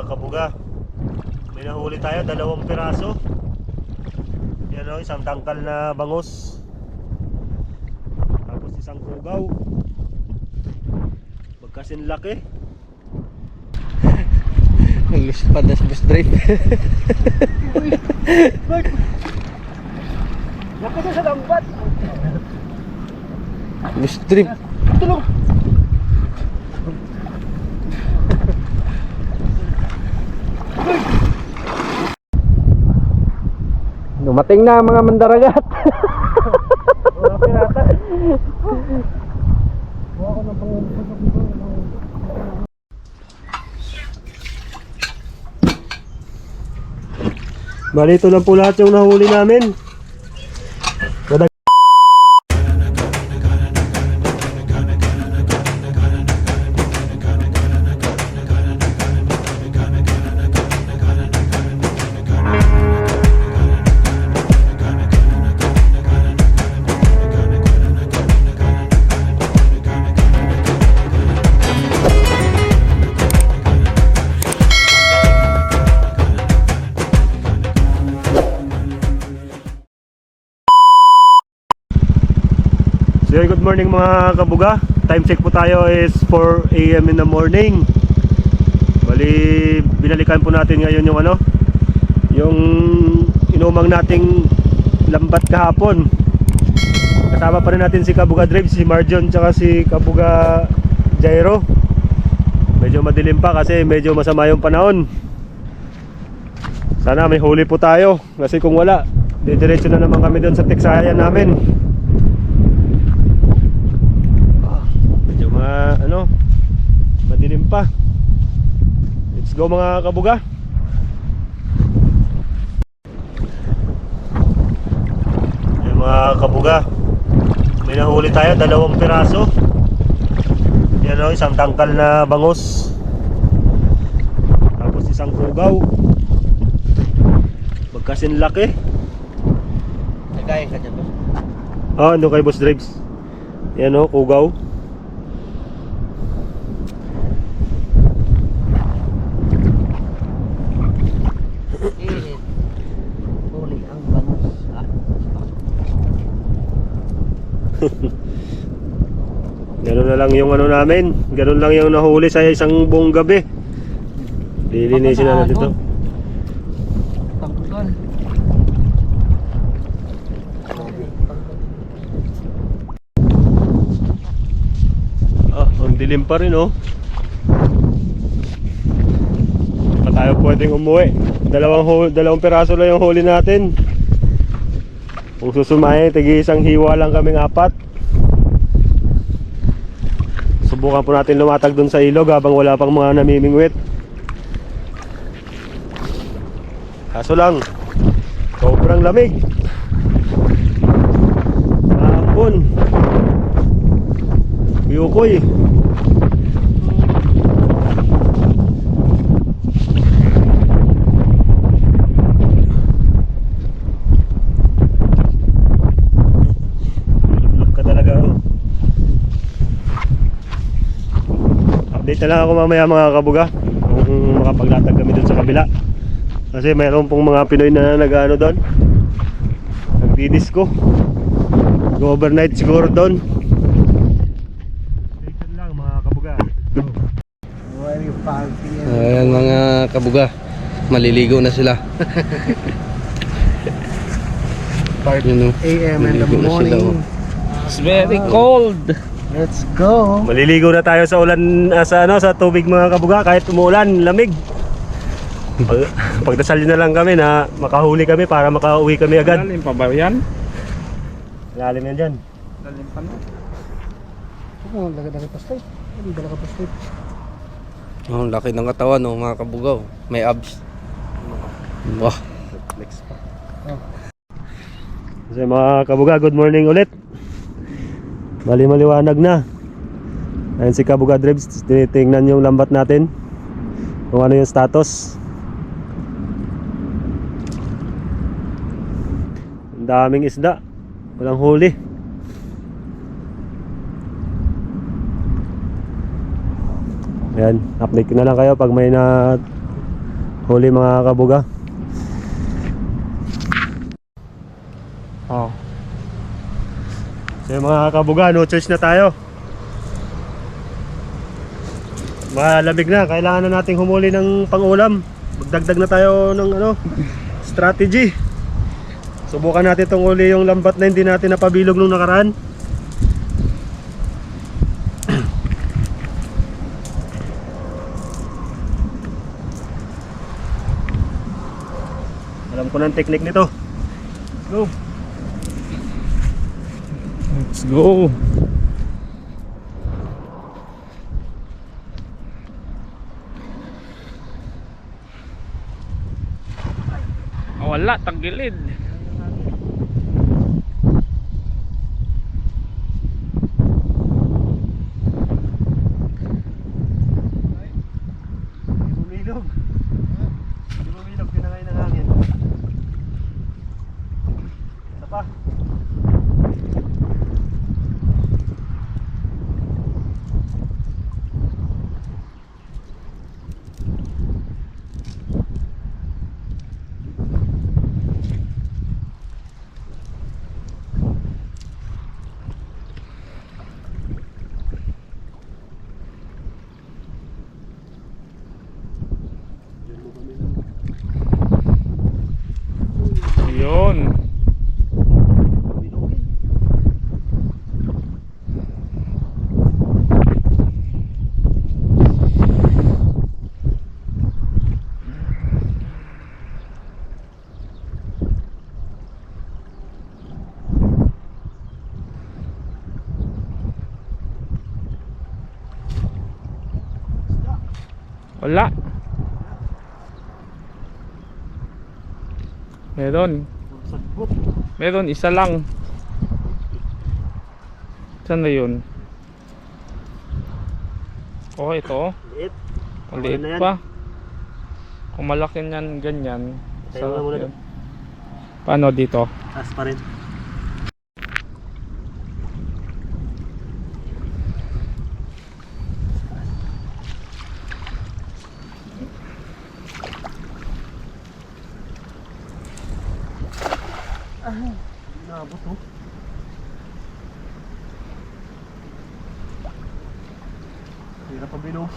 kabuga, may nahuli tayo, 2 piraso. Yan o, isang tangkal na bangus, tapos isang kugaw. Magkasin laki. Ang luspad na sa bus drive. Laki na sa lambat. Bus drive. Tulog. Dumating na mga mandaragat. Wala pirata. Bali, ito lang po lahat yung nahuli namin. So good morning mga kabuga. Time check po tayo is 4 AM in the morning. Bali, binalikan po natin ngayon yung yung inumang nating lambat kahapon. Kasama pa rin natin si Kabuga Drive, si Marjon, tsaka si Kabuga Jairo. Medyo madilim pa kasi medyo masama yung panahon. Sana may huli po tayo, kasi kung wala, didiretso na naman kami doon sa teksayan namin. Madilim pa. Let's go mga kabuga. Ayan mga kabuga, may nahuli tayo, 2 piraso. Yan o, isang tangkal na bangus, tapos isang kugaw. Magkasin laki. Nagaya ka dyan, boss? Ando kay Boss Drives. Yan o, kugaw. Huli ang bangus. Ganun na lang yung namin. Ganun lang yung nahuli sa isang buong gabi. Lilinisin na natin to. Tangkal. Ang dilim pa rin oh. Pa tayo pwedeng umuwi. Dalawang piraso lang yung huli natin. Kung susumay, tigi isang hiwa lang kaming 4. Subukan po natin lumatag dun sa ilog habang wala pang mga namimingwit. Kaso lang, sobrang lamig. Hapon Yukoy. Update na lang ako mamaya mga kabuga kung makapaglatag kami dun sa kabila, kasi mayroon pong mga Pinoy na nag-ano doon, nagdi-disco, overnight siguro doon. Station lang mga kabuga. Ayan mga kabuga, maliligo na sila. 5 Yun, AM in the maliligo na sila, morning. It's very cold. Let's go. Maliligo na tayo sa ulan, sa tubig mga kabuga, kahit umuulan, lamig. Pagdasal na lang kami na makahuli kami para makauwi kami agad. Lalim pa ba yan? Lalim yan dyan. Lalim pa na. Lagay pastay. Dala ka pastay. Ang laki ng katawan no, mga kabugaw. May abs. Wah. Flex pa. Kasi mga kabuga, good morning ulit. Bali maliwanag na. Ayun si Kabuga Drives, tinitingnan yung lambat natin kung ano yung status. Ang daming isda, walang huli. Ayan, update ko na lang kayo pag may huli mga kabuga. Oh. So yung mga kabuga, no choice na tayo. Malamig na, kailangan na nating humuli ng pangulam. Magdagdag na tayo ng strategy. Subukan natin itong uli yung lambat na hindi natin napabilog nung nakaraan. Alam ko na ang technique nito. Go! Let's go. Wala, tagilid. Bumilog. Bumilog, pinangay ng hangin. Isa pa. Yun. Wala. Meron. Sagbot. Meron, isa lang. Saan na yun? Oh, ito. Liit. Maliit na yan. pa. Kung malaki niyan, ganyan. Tayo na muna yun. Paano dito? Taas pa rin. Naabot oh. Hirap pa bilog.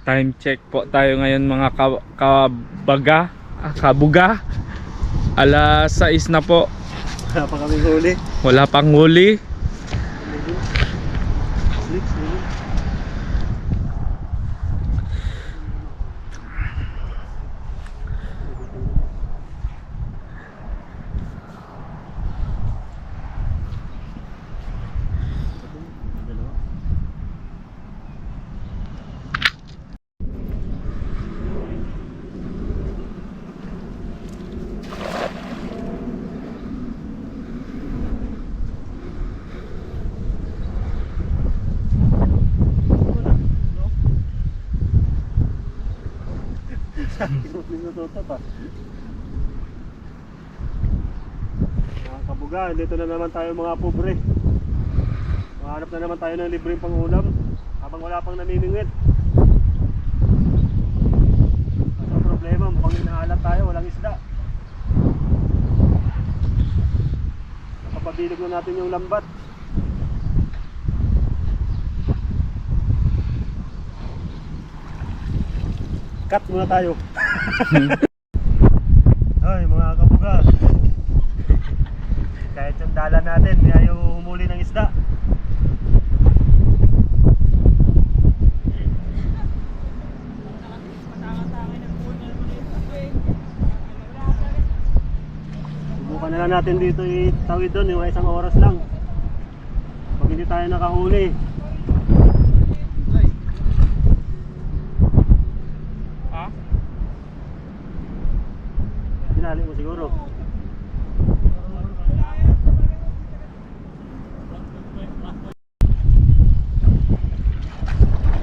Time check po tayo ngayon mga kabuga. Alas 6 na po. Wala pa kami huli. Wala pang huli. Mga kabuga, dito na naman tayo mga pobre. Mahanap na naman tayo ng libreng pangulam habang wala pang namimingwit. Ang problema, mukhang inaalat tayo, walang isda. Nakapabilog na natin yung lambat. Cut muna tayo. Ay mga kabuga, kahit yung dala natin di ayaw humuli ng isda. Subukan na lang natin dito itawid doon yung isang oras lang pag hindi tayo nakahuli. Sinali mo siguro.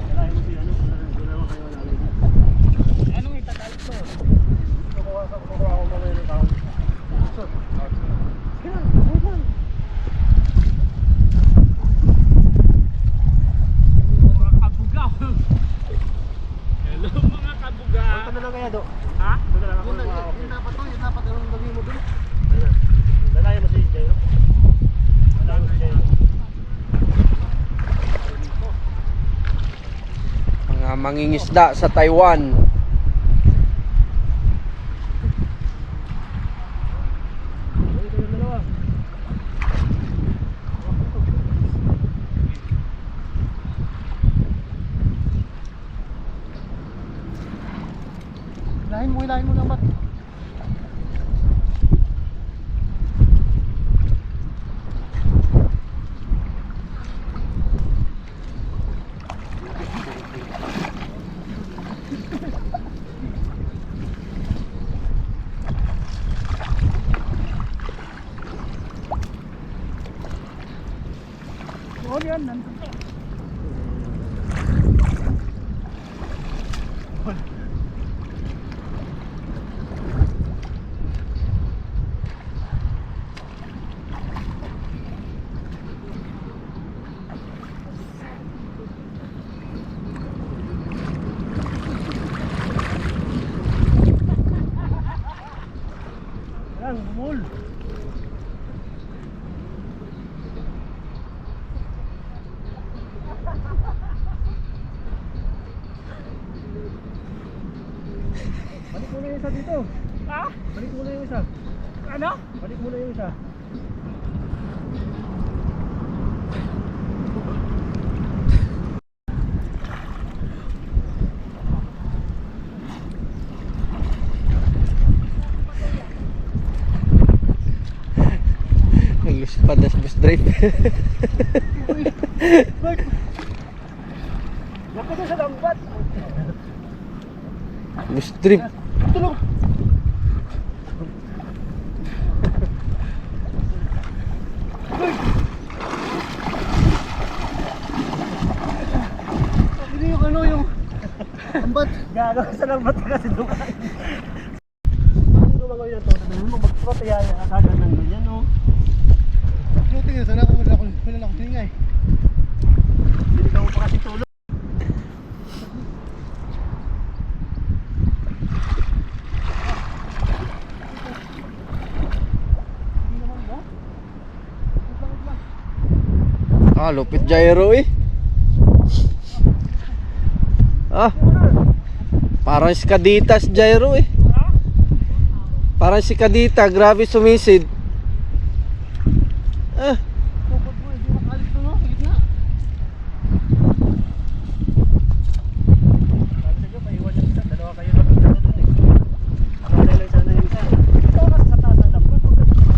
Sinali mo si ano, mangingisda sa Taiwan. Ilahin mo lang ba't? Oh, yan, nandun to. Yan, humul. Balik mo na yung isa dito. Ha? Balik mo na yung isa. Ano? Balik mo na yung isa. Nagluspad na sa bus drive. Laki na sa lambat. Bus trip. Tulong. Hindi yung ano yung lambat. Gago sa lambat kasi dumaan. Ano mga yun ito? Sabihin mo magproteyaya agad ng ganyan no? Magproteya sana kung wala akong tingay. Hindi ka mo pa kasi tulong. Ah, lupit gyro eh. Ah, parang si Kaditas gyro eh. Parang si Kadita, grabe sumisid. Ah, Tukod mo, hindi makalit to no? Sa gitna. Sabi sa iyo, paiwan yung isa. Dalawa kayo na dito dun eh. Akalay lang sana yung isa. Ito kasi sa taas ng lambat. Huwag ka na sana.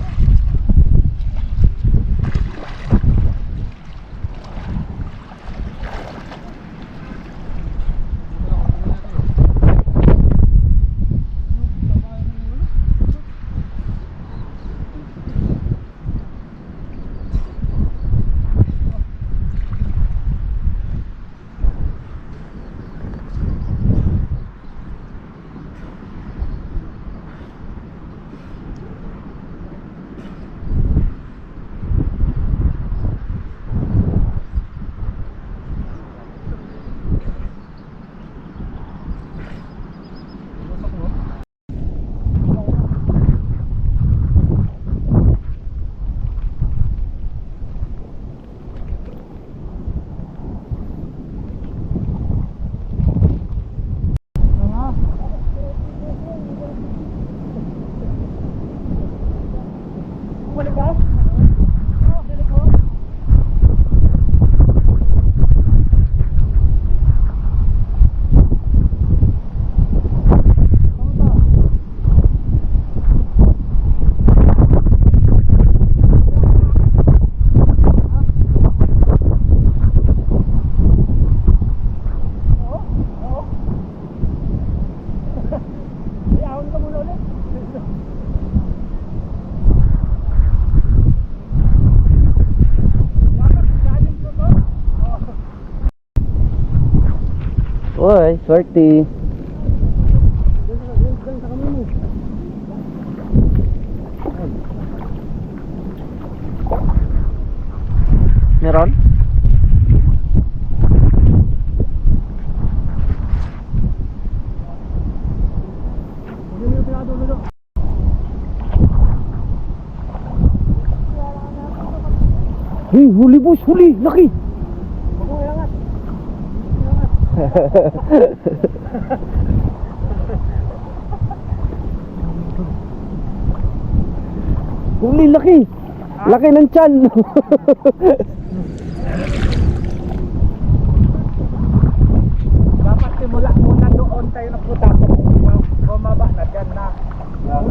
Balik ka? Oo, balik ko. oy, swerte. Meron? Hey, huli boss, huli, laki. Huwag mo iangat. Iangat. Huli, laki! Laki ng tiyan! Dapat simula muna doon tayo nagpunta. Bumaba na dyan na.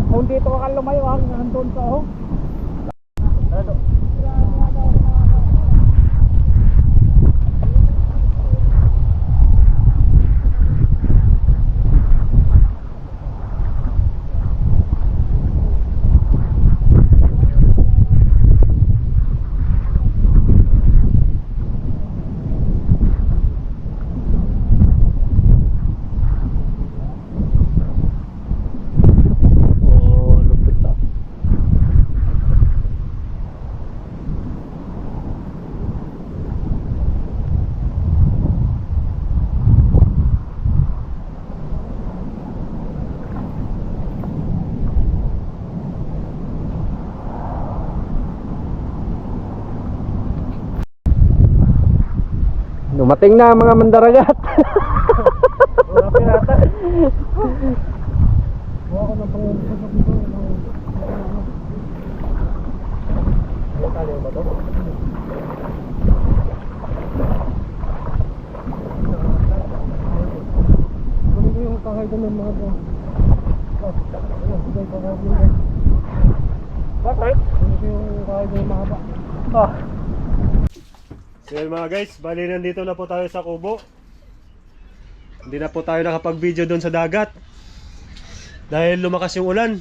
Kung dito ka lumayo hanggang doon sa oh. Oh, lupit ah. Dumating na mga mandaragat. Wala pirata. Buha ko ng pangusap dito. May tali ba to? Kunin ko yung kahay doon ng mga to. Bakit? Kunin ko yung kahay doon ng mahaba. So yun mga guys, bali nandito na po tayo sa kubo. Hindi na po tayo nakapag-video doon sa dagat dahil lumakas yung ulan.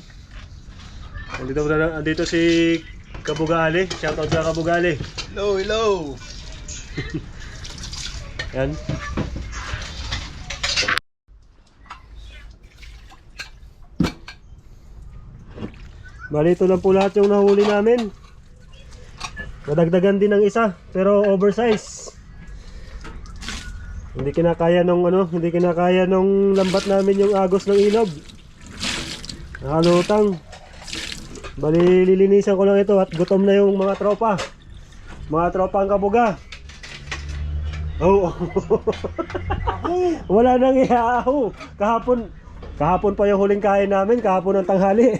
Andito si Kabugali. Shoutout sa Kabugali. Hello, hello. Yan. Bali ito lang po lahat yung nahuli namin. Nadagdagan din ng isa, pero oversize. Hindi kinakaya nung hindi kinakaya nung lambat namin yung agos ng ilog. Nakalutang. Bali lilinisan ko lang ito at gutom na yung mga tropa. Mga tropa ang Kabuga. Oh. Wala nang iaaho. Kahapon pa yung huling kain namin, kahapon ng tanghali.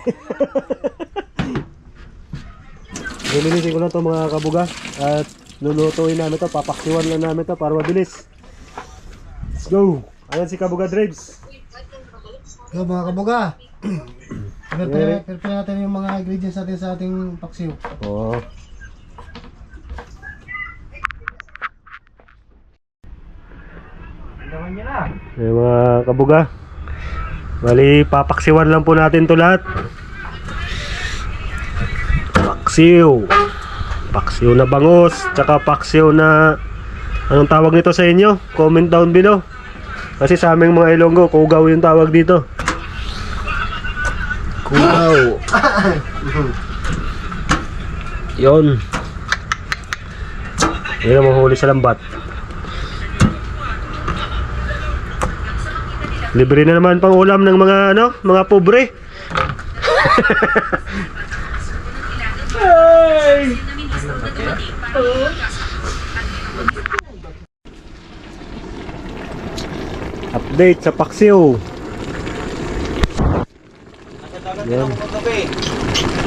Lilinisin ko lang ito mga Kabuga. At lulutuin namin ito, papaksiwan lang namin ito para mabilis. Let's go! Ayan si Kabuga Drives. Yo mga Kabuga. Prepare natin yung mga ingredients natin sa ating paksiw. Oo. Gawin niya na. Ayan mga Kabuga. Bali, papaksiwan lang po natin ito lahat. Paksiw. Paksiw na bangus, tsaka paksiw na anong tawag nito sa inyo? Comment down below. Kasi sa aming mga Ilonggo, kugaw yung tawag dito. Kugaw. Yon. Yan ang mahuli sa lambat. Libre na naman pang ulam ng mga mga pobre. Update sa paksiw. Yan.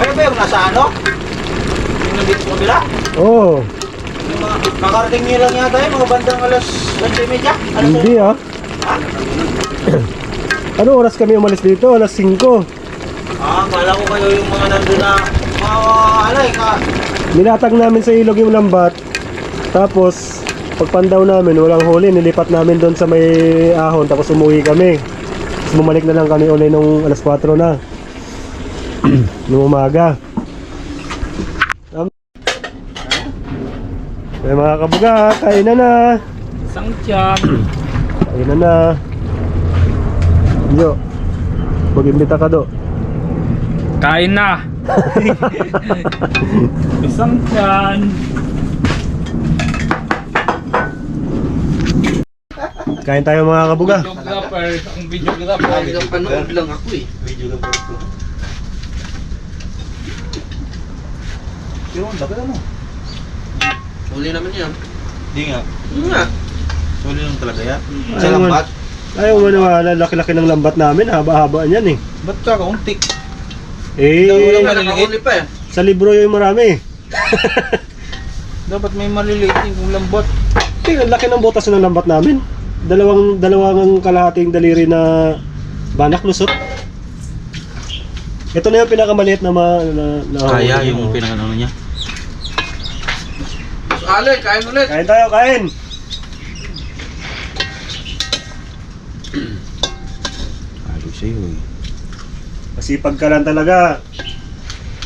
Kayo ba yung nasa ano? Yung nandito mo nila? Oh, Yung mga kakarating nyo lang yata yun, mga bandang alas 11:30? hindi ah. Ano oras kami umalis dito? Alas 5. Kala ko kayo yung mga nandun na alay ka. Nilatag namin sa ilog yung lambat. Tapos pagpandaw namin, walang huli, nilipat namin doon sa may ahon. Tapos umuwi kami. Tapos bumalik na lang kami uli nung alas 4 na. Nung umaga. Ay mga Kabuga, kain na na. Isang tiyan. Kain na na. Yo, mag-imbita ka do. Kain na. Isang tiyan. Kain tayo mga Kabuga. Videographer. Ang videographer. Panood lang ako eh. Videographer ko. Yung laki ano? Huli naman yan. Di nga. Yun nga. Solid lang talaga yan. Sa Ayaw lambat. Ayaw maniwala, laki-laki ng lambat namin, haba-haba niyan eh. Ba't ka kaunti? Eh, Walang maliliit pa eh. sa libro yung marami. Dapat may maliliit din kung lambot. Tingnan, laki ng butas ng lambat namin. Dalawang kalahating daliri na banak lusot. Ito na yung pinakamaliit na Kaya yung pinakano niya. Ale, kain ulit. Kain tayo, kain! Halo sa'yo eh. Masipag ka lang talaga.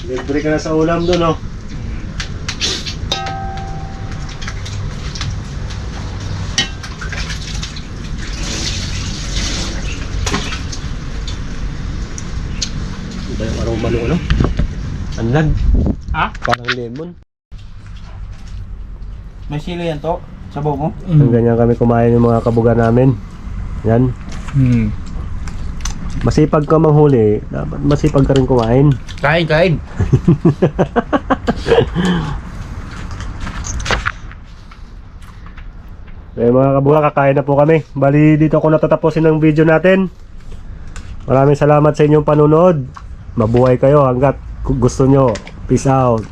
Libre ka na sa ulam doon, oh. Ito yung aroma ng ano? Anlag. Ha? Parang lemon. May sili yan to? Sabaw mo? Ganyan kami kumain yung mga kabuga namin. Yan. Masipag ka manghuli, dapat masipag ka rin kumain. Kain, kain. Mga kabuga, kakain na po kami. Bali, dito ko natatapusin ang video natin. Maraming salamat sa inyong panunood. Mabuhay kayo hanggat gusto nyo. Peace out.